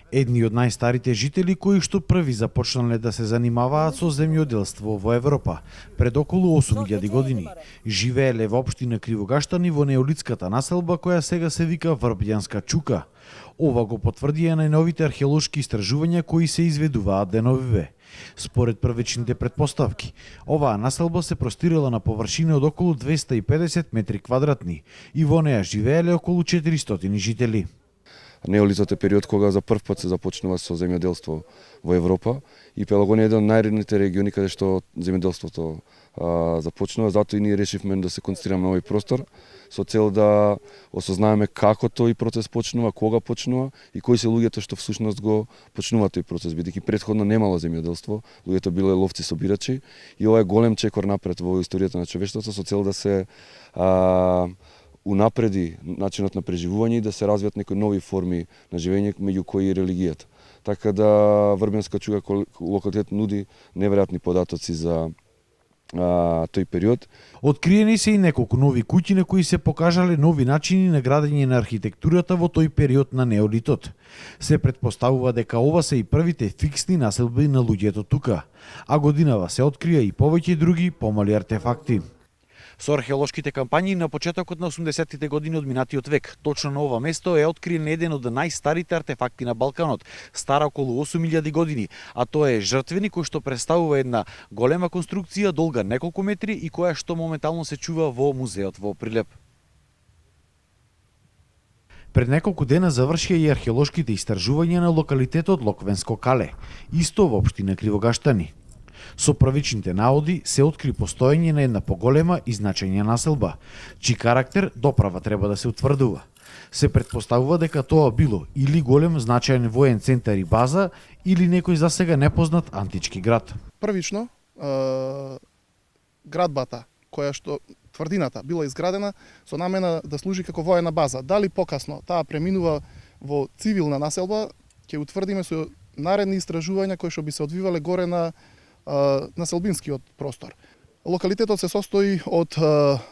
Едни од најстарите жители кои што први започнале да се занимаваат со земјоделство во Европа пред околу 8000 години. Живееле во општина Кривогаштани во неолитската населба која сега се вика Врбљанска чука. Ова го потврдија најновите археолошки истражувања кои се изведуваат деновиве. Според првичните претпоставки, оваа населба се простирала на површина од околу 250 метри квадратни и во неа живееле околу 400 жители. Неолитот е период кога за прв пат се започнува со земјоделство во Европа и Пелагонија е еден од најредните региони каде што земјоделството започнува, затоа и ние решивме да се концентрираме на овој простор со цел да осознаеме како тој процес почнува, кога почнува и кои се луѓето што всушност го почнуваат тој процес, бидејќи претходно немало земјоделство, луѓето биле ловци собирачи и ова е голем чекор напред во историјата на човештвото со цел да се унапреди начинот на преживување и да се развијат некои нови форми на живење меѓу кои и религијата. Така да Врбљанска чука локалитет нуди неверојатни податоци за тој период. Откриени се и неколку нови куќи на кои се покажале нови начини на градење на архитектурата во тој период на неолитот. Се претпоставува дека ова се и првите фиксни населби на луѓето тука, а годинава се открија и повеќе други помали артефакти. Со археолошките кампањи на почетокот на 80-тите години од минатиот век, точно на ова место е откриен еден од најстарите артефакти на Балканот, стар околу 8000 години, а тоа е жртвеник кој што представува една голема конструкција долга неколку метри и која што моментално се чува во музеот во Прилеп. Пред неколку дена завршија и археолошките истражувања на локалитетот Локвенско кале, исто во општина Кривогаштани. Со првичните наоди се откри постоење на една поголема и значајна населба, чиј карактер доправа треба да се утврдува. Се претпоставува дека тоа било или голем значаен воен центар и база, или некој засега непознат антички град. Првично, градбата, која што тврдината била изградена со намена да служи како воена база. Дали покасно таа преминува во цивилна населба, ќе утврдиме со наредни истражувања кои што би се одвивале горе на населбинскиот простор. Локалитетот се состои од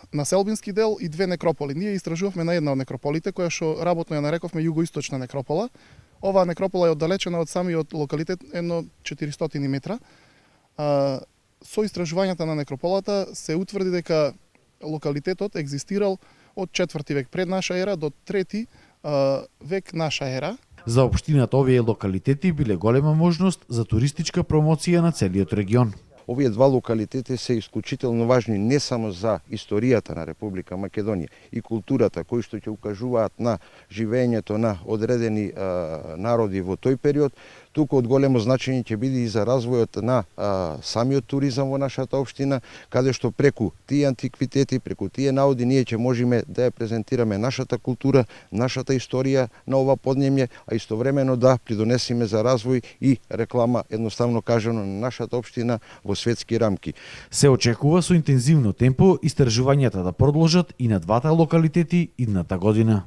населбински дел и две некрополи. Ние истражувавме на една од некрополите, која што работно ја нарековме југоисточна некропола. Оваа некропола е оддалечена од самиот локалитет едно 400 метра. Со истражувањата на некрополата се утврди дека локалитетот екзистирал од 4 век пред наша ера до 3 век наша ера. За општината овие локалитети биле голема можност за туристичка промоција на целиот регион. Овие два локалитети се исклучително важни не само за историјата на Република Македонија и културата кои што ќе укажуваат на живењето на одредени народи во тој период, туку од големо значење ќе биде и за развојот на самиот туризам во нашата општина, каде што преку тие антиквитети, преку тие наоди ние ќе можеме да ја презентираме нашата култура, нашата историја на ова поднемје, а истовремено да придонесеме за развој и реклама, едноставно кажано, на нашата општина во светски рамки. Се очекува со интензивно темпо истражувањата да продолжат и на двата локалитети идната година.